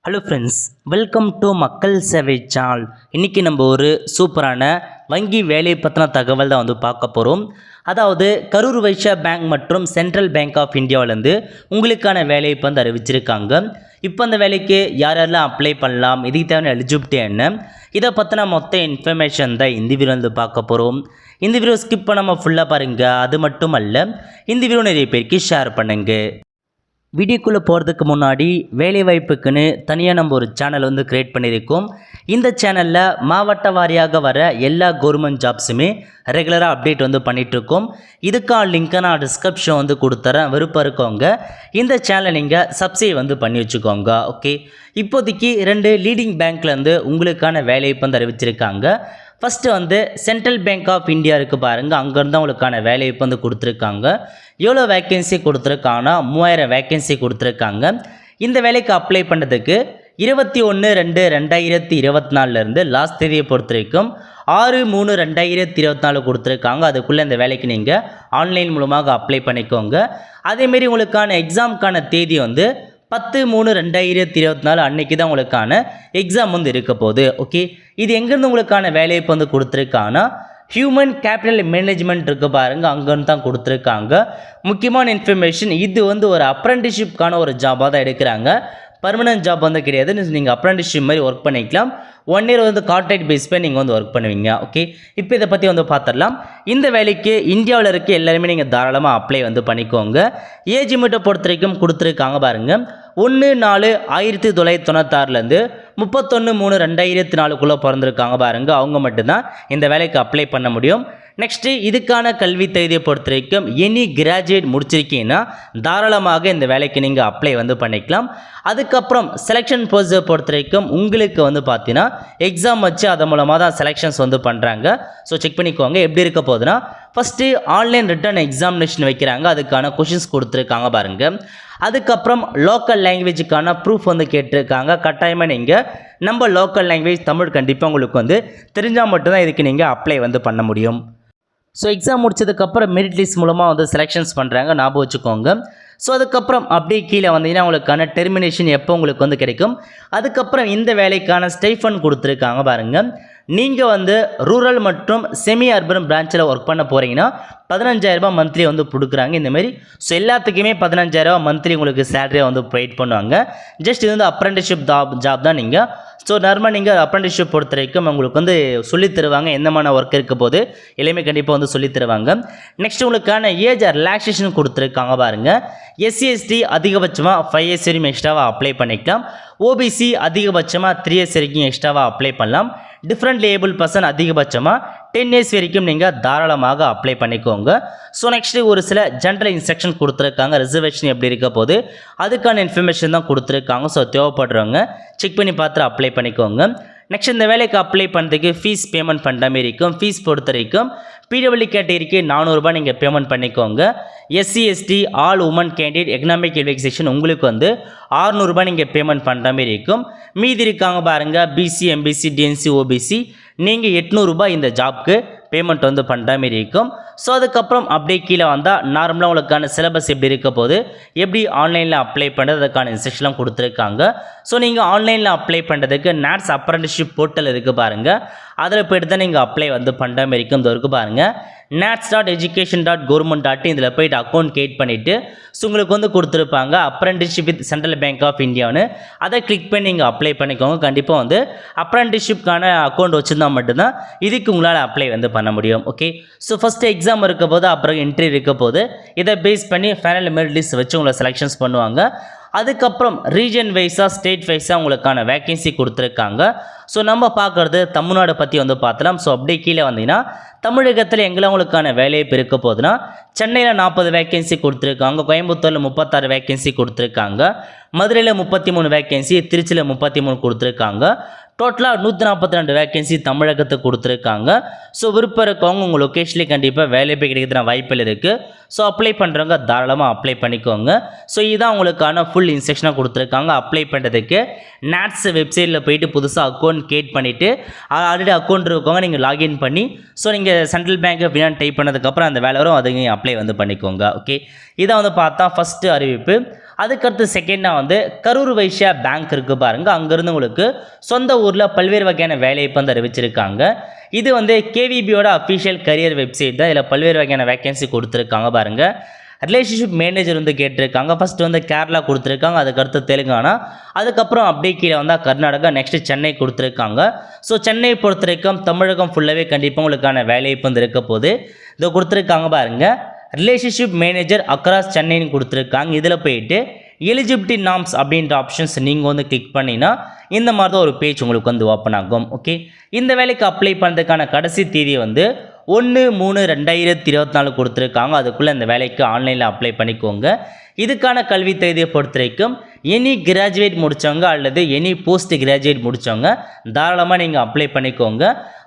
Hello friends, welcome to மக்கள் சேவை channel. இன்றைக்கி நம்ம ஒரு சூப்பரான வங்கி வேலை பற்றின தகவல் தான் பார்க்க போகிறோம். அதாவது கரூர் வைஸ்யா பேங்க் மற்றும் சென்ட்ரல் பேங்க் ஆஃப் இந்தியாவிலேருந்து உங்களுக்கான வேலையை இப்போ அறிவிச்சிருக்காங்க. இப்போ அந்த வேலைக்கு யாரெல்லாம் அப்ளை பண்ணலாம், இதுக்கு தேவையான எலிஜிபிலிட்டி என்ன, இதை பற்றின மொத்த இன்ஃபர்மேஷன் தான் இந்த வீடியோ பார்க்க போகிறோம். இந்த வீடியோ ஸ்கிப் பண்ணாமல் ஃபுல்லாக பாருங்கள். அது மட்டும் அல்ல, இந்த வீடியோ நிறைய பேருக்கு ஷேர் பண்ணுங்கள். வீடியோக்குள்ளே போகிறதுக்கு முன்னாடி வேலைவாய்ப்புக்குன்னு தனியாக நம்ம ஒரு சேனல் க்ரியேட் பண்ணியிருக்கோம். இந்த சேனலில் மாவட்ட வாரியாக வர எல்லா கவர்மெண்ட் ஜாப்ஸுமே ரெகுலராக அப்டேட் பண்ணிகிட்ருக்கோம். இதுக்கான லிங்க்கை நான் டிஸ்கிரிப்ஷன் கொடுத்துறேன். விருப்பம் இருக்கவங்க இந்த சேனலை நீங்கள் சப்ஸ்கிரைப் பண்ணி வச்சுக்கோங்க. ஓகே, இப்போதைக்கு 2 லீடிங் பேங்க்லேருந்து உங்களுக்கான வேலையை அறிவிச்சிருக்காங்க. First central bank of India இருக்குது பாருங்கள், அங்கேருந்து உங்களுக்கான வேலையை கொடுத்துருக்காங்க. எவ்வளோ வேக்கன்சி கொடுத்துருக்காங்கன்னா 3000 வேக்கன்சி கொடுத்துருக்காங்க. இந்த வேலைக்கு அப்ளை பண்ணுறதுக்கு 21/2/2024 லாஸ்ட் தேதியை பொறுத்த வரைக்கும் 6/3/2024 கொடுத்துருக்காங்க. அதுக்குள்ளே இந்த வேலைக்கு நீங்கள் ஆன்லைன் மூலமாக அப்ளை பண்ணிக்கோங்க. அதேமாரி உங்களுக்கான எக்ஸாமுக்கான தேதி 10/3/2024 அன்றைக்கி தான் உங்களுக்கான எக்ஸாம் இருக்க போகுது. ஓகே, இது எங்கேருந்து உங்களுக்கான வேலையை கொடுத்துருக்காங்கன்னா ஹியூமன் கேபிட்டல் மேனேஜ்மெண்ட் இருக்குது பாருங்கள், அங்கேருந்து தான் கொடுத்துருக்காங்க. முக்கியமான இன்ஃபர்மேஷன், இது ஒரு அப்ரெண்டிஸ்ஷிப்கான ஒரு ஜாபாக தான் எடுக்கிறாங்க. பர்மனன்ட் ஜாப் கிடையாது. நீங்கள் அப்ரெண்டிஸ்ஷிப் மாதிரி ஒர்க் பண்ணிக்கலாம். 1 இயர் கான்ட்ராக்ட் பேஸ் பண்ணி நீங்கள் ஒர்க் பண்ணுவீங்க. ஓகே, இப்போ இதை பற்றி பார்த்துடலாம். இந்த வேலைக்கு இந்தியாவில் இருக்க எல்லாருமே நீங்கள் தாராளமாக அப்ளை பண்ணிக்கோங்க. ஏஜ் லிமிட்டை பொறுத்த வரைக்கும் கொடுத்துருக்காங்க பாருங்கள், 1/4/1996 31/3/2004 பிறந்திருக்காங்க பாருங்கள், அவங்க மட்டும்தான் இந்த வேலைக்கு அப்ளை பண்ண முடியும். நெக்ஸ்ட்டு இதுக்கான கல்வி தகுதியை பொறுத்த வரைக்கும் எனி கிராஜுவேட் முடிச்சிருக்கீங்கன்னா தாராளமாக இந்த வேலைக்கு நீங்கள் அப்ளை பண்ணிக்கலாம். அதுக்கப்புறம் செலெக்ஷன் ப்ரோசஸை பொறுத்த வரைக்கும் உங்களுக்கு பார்த்தீங்கன்னா எக்ஸாம் வச்சு அதன் மூலமாக தான் செலெக்ஷன்ஸ் பண்ணுறாங்க. ஸோ செக் பண்ணிக்கோங்க எப்படி இருக்க போகுதுன்னா, ஃபஸ்ட்டு ஆன்லைன் ரிட்டன் எக்ஸாமினேஷன் வைக்கிறாங்க. அதுக்கான கொஷின்ஸ் கொடுத்துருக்காங்க பாருங்கள். அதுக்கப்புறம் லோக்கல் லாங்குவேஜுக்கான ப்ரூஃப் கேட்டிருக்காங்க. கட்டாயமாக நீங்கள் நம்ம லோக்கல் லாங்குவேஜ் தமிழ் கண்டிப்பாக உங்களுக்கு தெரிஞ்சால் மட்டும்தான் இதுக்கு நீங்கள் அப்ளை பண்ண முடியும். ஸோ எக்ஸாம் முடிச்சதுக்கப்புறம் மெரிட் லிஸ்ட் மூலமாக செலெக்ஷன்ஸ் பண்ணுறாங்க, ஞாபகம் வச்சுக்கோங்க. ஸோ அதுக்கப்புறம் அப்படியே கீழே வந்தீங்கன்னா உங்களுக்கான டெர்மினேஷன் எப்போ உங்களுக்கு கிடைக்கும். அதுக்கப்புறம் இந்த வேலைக்கான ஸ்டைஃபண்ட் கொடுத்துருக்காங்க பாருங்கள். நீங்கள் ரூரல் மற்றும் செமி அர்பன் பிரான்ச்சில் ஒர்க் பண்ண போகிறீங்கன்னா 15,000 மந்த்லி கொடுக்குறாங்க இந்தமாரி. ஸோ எல்லாத்துக்குமே 15,000 மந்த்லி உங்களுக்கு சேலரியாக ப்ரொவைட் பண்ணுவாங்க. ஜஸ்ட் இது அப்ரெண்டிஸ்ஷிப் ஜாப் தான். நீங்கள் ஸோ நார்மலாக நீங்கள் அப்ரெண்டிஸ்ஷிப் பொறுத்த வரைக்கும் உங்களுக்கு சொல்லித் தருவாங்க, எந்தமான ஒர்க் இருக்க போது எல்லாமே கண்டிப்பாக சொல்லித் தருவாங்க. நெக்ஸ்ட் உங்களுக்கான ஏஜ் ரிலாக்ஸேஷன் கொடுத்துருக்காங்க பாருங்கள். SC/ST அதிகபட்சமாக 5 இயர்ஸ் வரைக்கும் எக்ஸ்ட்ராவாக அப்ளை பண்ணிக்கலாம். OBC அதிகபட்சமாக 3 இயர்ஸ் வரைக்கும் எக்ஸ்ட்ராவாக அப்ளை பண்ணலாம். டிஃப்ரெண்ட் லேபிள் பர்சன் அதிகபட்சமாக 10 இயர்ஸ் வரைக்கும் நீங்கள் தாராளமாக அப்ளை பண்ணிக்கோங்க. ஸோ நெக்ஸ்ட்டு ஒரு சில ஜென்ரல் இன்ஸ்ட்ரக்ஷன் கொடுத்துருக்காங்க. ரிசர்வேஷன் எப்படி இருக்க போது அதுக்கான இன்ஃபர்மேஷன் தான் கொடுத்துருக்காங்க. ஸோ தேவைப்படுறவங்க செக் பண்ணி பார்த்து அப்ளை பண்ணிக்கோங்க. நெக்ஸ்ட் இந்த வேலைக்கு அப்ளை பண்ணுறதுக்கு ஃபீஸ் பேமெண்ட் பண்ணுற மாரி இருக்கும். ஃபீஸ் பொறுத்த வரைக்கும் PWD கேட்டகரிக்கு 400 நீங்கள் பேமெண்ட் பண்ணிக்கோங்க. SC/ST all women candidate economic relaxation உங்களுக்கு 600 நீங்கள் பேமெண்ட் பண்ணுற மாரி இருக்கும். மீதி இருக்காங்க பாருங்கள், BC MBC DNC OBC நீங்கள் 800 இந்த ஜாப்க்கு பேமெண்ட் பண்ணுற மாரி இருக்கும். ஸோ அதுக்கப்புறம் அப்படியே கீழே வந்தால் நார்மலாக உங்களுக்கான சிலபஸ் எப்படி இருக்க போது, எப்படி ஆன்லைனில் அப்ளை பண்ணுறதுக்கான இன்ஸ்ட்ரக்ஷன்லாம் கொடுத்துருக்காங்க. ஸோ நீங்கள் ஆன்லைனில் அப்ளை பண்ணுறதுக்கு NATS அப்ரெண்டிஸ்ஷிப் போர்ட்டல் இருக்குது பாருங்கள், அதில் போய்ட்டு தான் நீங்கள் அப்ளை பண்ணுற மாரி இருக்கும். இந்த இருக்குது பாருங்கள், nats.education.government.in இதில் போய்ட்டு அக்கௌண்ட் கிரியேட் பண்ணிவிட்டு ஸோ உங்களுக்கு கொடுத்துருப்பாங்க apprenticeship with central bank of இந்தியான்னு. அதை கிளிக் பண்ணி நீங்கள் அப்ளை பண்ணிக்கோங்க. கண்டிப்பாக அப்ரெண்டிஸ்ஷிப்கான அக்கௌண்ட் வச்சுருந்தா மட்டும்தான் இதுக்கு உங்களால் அப்ளை பண்ண முடியும். ஓகே, ஸோ ஃபஸ்ட்டு எக்ஸாம் இருக்க போது, அப்புறம் இன்டர்வியூ இருக்க போது, இதை பேஸ் பண்ணி ஃபைனல் மெரிட் லிஸ்ட் வச்சு உங்களை செலெக்ஷன்ஸ் பண்ணுவாங்க. அதுக்கப்புறம் ரீஜன் வைஸாக ஸ்டேட் வைஸாக உங்களுக்கான வேக்கன்சி கொடுத்துருக்காங்க. ஸோ நம்ம பார்க்குறது தமிழ்நாடு பற்றி பார்த்தலாம். ஸோ அப்படியே கீழே வந்தீங்கன்னா தமிழகத்தில் எங்கெல்லாம் உங்களுக்கான வேலையை இருக்க போதுன்னா, சென்னையில் 40 வேக்கன்சி கொடுத்துருக்காங்க, கோயம்புத்தூரில் 36 வேக்கன்சி கொடுத்துருக்காங்க, மதுரையில் 33 வேக்கன்சி, திருச்சியில் 33 கொடுத்துருக்காங்க. டோட்டலாக 142 வேக்கன்சி தமிழகத்துக்கு கொடுத்துருக்காங்க. ஸோ விருப்பம் இருக்கவங்க உங்கள் லொக்கேஷன்லேயே கண்டிப்பாக வேலை போய் கிடைக்கிறதுன வாய்ப்பில் இருக்குது. ஸோ அப்ளை பண்ணுறவங்க தாராளமாக அப்ளை பண்ணிக்கோங்க. ஸோ இதுதான் உங்களுக்கான ஃபுல் இன்ஸ்ட்ரக்ஷனாக கொடுத்துருக்காங்க. அப்ளை பண்ணுறதுக்கு NATS வெப்சைட்டில் போய்ட்டு புதுசாக அக்கௌண்ட் கிரியேட் பண்ணிவிட்டு ஆல்ரெடி அக்கௌண்ட் இருக்கவங்க நீங்கள் லாகின் பண்ணி ஸோ நீங்கள் central bank of India type பண்ணதுக்கப்புறம் அந்த வேலை வரும், அதை நீங்கள் அப்ளை பண்ணிக்கோங்க. ஓகே, இதை பார்த்தா ஃபஸ்ட்டு அறிவிப்பு. அதுக்கடுத்து செகண்டாக வந்து கரூர் வைஸ்யா பேங்க் இருக்குது பாருங்கள், அங்கேருந்து உங்களுக்கு சொந்த ஊரில் பல்வேறு வகையான வேலைவாய்ப்பு வந்து அறிவிச்சிருக்காங்க. இது வந்து கேவிபியோட அஃபிஷியல் கரியர் வெப்சைட் தான். இதில் பல்வேறு வகையான வேகன்சி கொடுத்துருக்காங்க பாருங்கள். ரிலேஷன்ஷிப் மேனேஜர் வந்து கேட்டிருக்காங்க. ஃபஸ்ட்டு வந்து கேரளா கொடுத்துருக்காங்க, அதுக்கடுத்து தெலுங்கானா, அதுக்கப்புறம் அப்படியே கீழே வந்தால் கர்நாடகா, நெக்ஸ்ட்டு சென்னை கொடுத்துருக்காங்க. ஸோ சென்னை பொறுத்த வரைக்கும் தமிழகம் ஃபுல்லாகவே கண்டிப்பாக உங்களுக்கான வேலைவாய்ப்பு வந்து இருக்க போது. இதை கொடுத்துருக்காங்க பாருங்கள், ரிலேஷன்ஷிப் மேனேஜர் அக்ராஸ் சென்னைன்னு கொடுத்துருக்காங்க. இதில் போயிட்டு எலிஜிபிலிட்டி நார்ம்ஸ் அப்படின்ற ஆப்ஷன்ஸ் நீங்கள் வந்து கிளிக் பண்ணினா இந்த மாதிரி தான் ஒரு பேஜ் உங்களுக்கு வந்து ஓப்பன் ஆகும். ஓகே, இந்த வேலைக்கு அப்ளை பண்ணுறதுக்கான கடைசி தேதி வந்து 1/3/2024 கொடுத்துருக்காங்க. அதுக்குள்ளே இந்த வேலைக்கு ஆன்லைனில் அப்ளை பண்ணிக்கோங்க. இதுக்கான கல்வி தகுதியை பொறுத்த வரைக்கும் எனி கிராஜுவேட் முடித்தவங்க அல்லது எனி போஸ்ட் கிராஜுவேட் முடித்தவங்க தாராளமாக நீங்கள் அப்ளை பண்ணிக்கோங்க.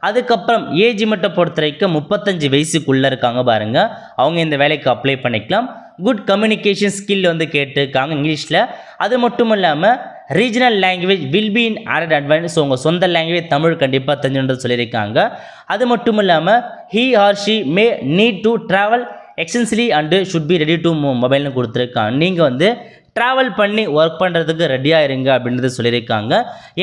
அதுக்கப்புறம் ஏஜ் மட்டும் பொறுத்த வரைக்கும் 35 வயசுக்குள்ளே இருக்காங்க பாருங்கள், அவங்க இந்த வேலைக்கு அப்ளை பண்ணிக்கலாம். குட் கம்யூனிகேஷன் ஸ்கில் வந்து கேட்டிருக்காங்க இங்கிலீஷில். அது மட்டும் இல்லாமல் regional language will be in added advance. So உங்கள் சொந்த லாங்குவேஜ் தமிழ் கண்டிப்பாக தெரிஞ்சுன்றது சொல்லியிருக்காங்க. அது மட்டும் இல்லாமல் he or she may need to travel extensively and should be ready to மொபைல்னு கொடுத்துருக்காங்க. நீங்கள் வந்து ட்ராவல் பண்ணி ஒர்க் பண்ணுறதுக்கு ரெடியாக இருங்க அப்படின்றது சொல்லியிருக்காங்க.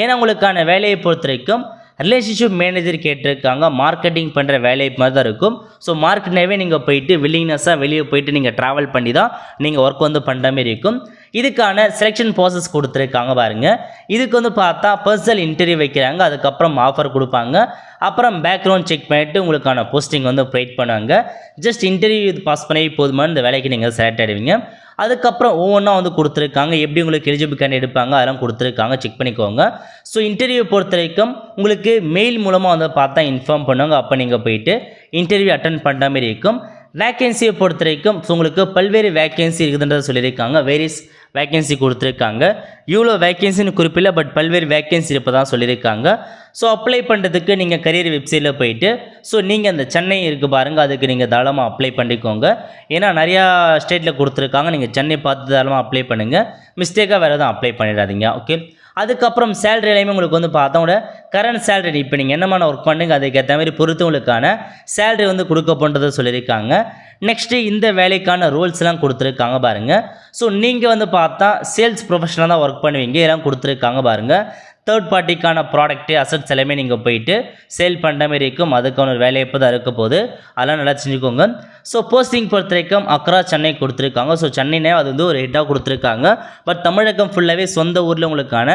ஏன்னா உங்களுக்கான வேலையை பொறுத்த வரைக்கும் ரிலேஷன்ஷிப் மேனேஜர் கேட்டிருக்காங்க. மார்க்கெட்டிங் பண்ணுற வேலை மாதிரி தான் இருக்கும். ஸோ மார்க்கெட்னாவே நீங்கள் போயிட்டு வில்லிங்னஸாக வெளியே போயிட்டு நீங்கள் ட்ராவல் பண்ணி தான் நீங்கள் ஒர்க் வந்து பண்ணுற மாதிரி இருக்கும். இதுக்கான செலெக்ஷன் ப்ராசஸ் கொடுத்துருக்காங்க பாருங்கள். இதுக்கு வந்து பார்த்தா பர்சனல் இன்டர்வியூ வைக்கிறாங்க, அதுக்கப்புறம் ஆஃபர் கொடுப்பாங்க, அப்புறம் பேக்ரவுண்ட் செக் பண்ணிவிட்டு உங்களுக்கான போஸ்டிங் வந்து ப்ரொவைட் பண்ணுவாங்க. ஜஸ்ட் இன்டர்வியூ பாஸ் பண்ணி போதுமான இந்த வேலைக்கு நீங்கள் செலக்ட் ஆகிடுவீங்க. அதுக்கப்புறம் ஒவ்வொன்றா வந்து கொடுத்துருக்காங்க, எப்படி உங்களுக்கு எலிஜிபிள் கேண்டிடேட் எடுப்பாங்க அதெல்லாம் கொடுத்துருக்காங்க, செக் பண்ணிக்கோங்க. ஸோ இன்டர்வியூ பொறுத்த வரைக்கும் உங்களுக்கு மெயில் மூலமாக வந்து பார்த்தா இன்ஃபார்ம் பண்ணுவாங்க. அப்போ நீங்கள் போயிட்டு இன்டர்வியூ அட்டன் பண்ணுற மாதிரி இருக்கும். வேக்கன்சியை பொறுத்த வரைக்கும் ஸோ உங்களுக்கு பல்வேறு வேக்கன்சி இருக்குதுன்றதை சொல்லியிருக்காங்க. வேரியஸ் வேக்கன்சி கொடுத்துருக்காங்க. இவ்வளோ வேக்கன்சின்னு குறிப்பில்லை, பட் பல்வேறு வேக்கன்சி இப்போ தான் சொல்லியிருக்காங்க. ஸோ அப்ளை பண்ணுறதுக்கு நீங்கள் கரியர் வெப்சைட்டில் போயிட்டு ஸோ நீங்கள் அந்த சென்னை இருக்குது பாருங்கள், அதுக்கு நீங்கள் தாராளமாக அப்ளை பண்ணிக்கோங்க. ஏன்னா நிறையா ஸ்டேட்டில் கொடுத்துருக்காங்க, நீங்கள் சென்னை பார்த்து தாராளமாக அப்ளை பண்ணுங்கள். மிஸ்டேக்காக வேறு எதுவும் அப்ளை பண்ணிடாதீங்க. ஓகே, அதுக்கப்புறம் சேலரி எல்லாமே உங்களுக்கு வந்து பார்த்தோட கரண்ட் சேலரி இப்போ நீங்கள் என்னமான ஒர்க் பண்ணுங்க அதுக்கேற்ற மாதிரி பொறுத்து உங்களுக்கான சேலரி வந்து கொடுக்க போன்றதை சொல்லியிருக்காங்க. நெக்ஸ்ட்டு இந்த வேலைக்கான ரூல்ஸ்லாம் கொடுத்துருக்காங்க பாருங்கள். ஸோ நீங்கள் வந்து பார்த்தா சேல்ஸ் ப்ரொஃபஷனலாக தான் ஒர்க் பண்ணுவீங்க, இதெல்லாம் கொடுத்துருக்காங்க பாருங்கள். தேர்ட் பார்ட்டிக்கான ப்ராடக்ட்டு அசட்ஸ் எல்லாமே நீங்கள் போயிட்டு சேல் பண்ணுற மாதிரி இருக்கும். அதுக்கான ஒரு வேலைவாய்ப்பு தான் இருக்க போது, அதெல்லாம் நல்லா செஞ்சுக்கோங்க. ஸோ போஸ்டிங் பொறுத்த வரைக்கும் அக்ரா சென்னை கொடுத்துருக்காங்க. ஸோ சென்னைனே அது வந்து ஒரு ஹெட்டாக கொடுத்துருக்காங்க. பட் தமிழகம் ஃபுல்லாகவே சொந்த ஊரில் உங்களுக்கான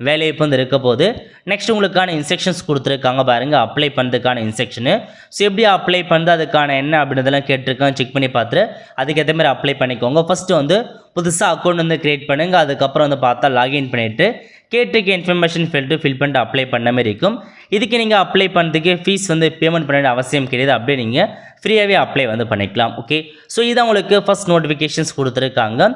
வேலைவாய்ப்பு வந்து இருக்க போது. நெக்ஸ்ட் உங்களுக்கான இன்ஸ்ட்ரக்ஷன்ஸ் கொடுத்துருக்காங்க பாருங்கள், அப்ளை பண்ணுறதுக்கான இன்ஸ்ட்ரக்ஷனு. ஸோ எப்படி அப்ளை பண்ணுறது அதுக்கான என்ன அப்படின்றதெல்லாம் கேட்டிருக்காங்க, செக் பண்ணி பார்த்துட்டு அதுக்கேற்ற மாதிரி அப்ளை பண்ணிக்கோங்க. ஃபஸ்ட்டு வந்து புதுசாக அக்கௌண்ட் வந்து க்ரியேட் பண்ணுங்கள். அதுக்கப்புறம் வந்து பார்த்தா லாகின் பண்ணிவிட்டு கேட்டிருக்க இன்ஃபர்மேஷன் ஃபில் பண்ணிட்டு அப்ளை பண்ண மாதிரி இருக்கும். இதுக்கு நீங்கள் அப்ளை பண்ணுறதுக்கு ஃபீஸ் வந்து பேமெண்ட் பண்ண வேண்டிய அவசியம் கிடையாது, அப்படியே நீங்கள் ஃப்ரீயாகவே அப்ளை வந்து பண்ணிக்கலாம். ஓகே, ஸோ இதான் உங்களுக்கு ஃபஸ்ட் நோட்டிஃபிகேஷன்ஸ் கொடுத்துருக்காங்க.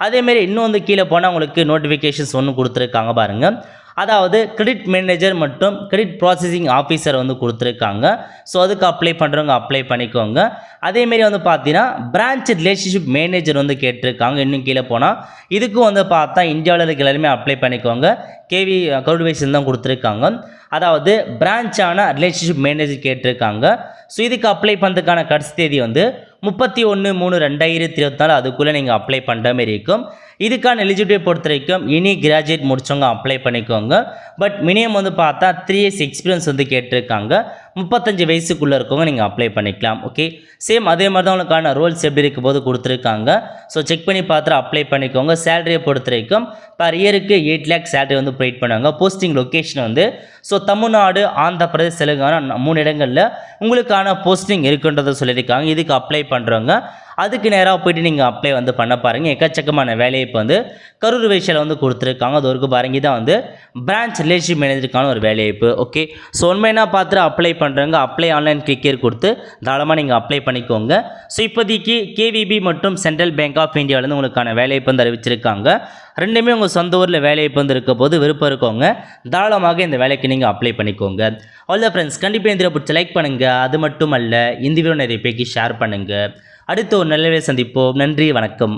அதேமாரி இன்னும் வந்து கீழே போனால் உங்களுக்கு நோட்டிஃபிகேஷன்ஸ் ஒன்று கொடுத்துருக்காங்க பாருங்கள். அதாவது கிரெடிட் மேனேஜர் மற்றும் கிரெடிட் ப்ராசஸிங் ஆஃபீஸர் வந்து கொடுத்துருக்காங்க. ஸோ அதுக்கு அப்ளை பண்ணுறவங்க அப்ளை பண்ணிக்கோங்க. அதேமாரி வந்து பார்த்தீங்கன்னா பிரான்ச் ரிலேஷன்ஷிப் மேனேஜர் வந்து கேட்டிருக்காங்க. இன்னும் கீழே போனால் இதுக்கும் வந்து பார்த்தா இந்தியாவில் இருக்க எல்லாருமே அப்ளை பண்ணிக்கோங்க. கேவி கரூர் வைஸ்யா தான் கொடுத்துருக்காங்க. அதாவது பிரான்ச்சான ரிலேஷன்ஷிப் மேனேஜர் கேட்டிருக்காங்க. ஸோ இதுக்கு அப்ளை பண்ணுறதுக்கான கடைசி தேதி வந்து 31/3/2024 அதுக்குள்ளே நீங்கள் அப்ளை பண்ணுற மாதிரி இருக்கும். இதுக்கான எலிஜிபிலிட்டி பொறுத்த வரைக்கும் எனி கிராஜுவேட் முடிச்சவங்க அப்ளை பண்ணிக்கோங்க. பட் மினிமம் வந்து பார்த்தா 3 years எக்ஸ்பீரியன்ஸ் வந்து கேட்டிருக்காங்க. 35 வயசுக்குள்ளே இருக்கவங்க நீங்கள் அப்ளை பண்ணிக்கலாம். ஓகே, சேம் அதே மாதிரி தான் உங்களுக்கான ரோல்ஸ் எப்படி இருக்கும் போது கொடுத்துருக்காங்க. ஸோ செக் பண்ணி பார்த்துட்டு அப்ளை பண்ணிக்கோங்க. சேலரியை பொறுத்த வரைக்கும் பர் இயருக்கு 8 lakh சேலரி வந்து ப்ரொவைட் பண்ணுவாங்க. போஸ்டிங் லொக்கேஷன் வந்து ஸோ தமிழ்நாடு, ஆந்திர பிரதேஷ், தெலுங்கானா 3 இடங்களில் உங்களுக்கான போஸ்டிங் இருக்குன்றதை சொல்லியிருக்காங்க. இதுக்கு அப்ளை பண்ணுறவங்க அதுக்கு நேராக போய்ட்டு நீங்கள் அப்ளை வந்து பண்ண பாருங்கள். எக்கச்சக்கமான வேலையை இப்போ வந்து கரூர் வைஸ்யாவில் வந்து கொடுத்துருக்காங்க. அது வரைக்கும் பாருங்க, தான் வந்து பிரான்ச் ரிலேஷன்ஷிப் மேனேஜருக்கான ஒரு வேலைவாய்ப்பு. ஓகே, ஸோ உண்மையாக பார்த்துட்டு அப்ளை பண்ணுறவங்க அப்ளை ஆன்லைன் கிளிக்கர் கொடுத்து தாராளமாக நீங்கள் அப்ளை பண்ணிக்கோங்க. ஸோ இப்போதைக்கு கேவிபி மற்றும் சென்ட்ரல் பேங்க் ஆஃப் இந்தியாவிலேருந்து உங்களுக்கான வேலைவாய்ப்பு வந்து அறிவிச்சிருக்காங்க. ரெண்டுமே உங்கள் சொந்த ஊரில் வேலைவாய்ப்பு வந்து இருக்க போது விருப்பம் இருக்கவங்க தாராளமாக இந்த வேலைக்கு நீங்கள் அப்ளை பண்ணிக்கோங்க. அவ்வளோ ஃப்ரெண்ட்ஸ், கண்டிப்பாக இந்த பிடிச்சி லைக் பண்ணுங்கள். அது மட்டும் அல்ல, இந்த வீடியோ நிறைய பேருக்கு ஷேர் பண்ணுங்கள். அடுத்து ஒரு நல்ல சந்திப்போம். நன்றி, வணக்கம்.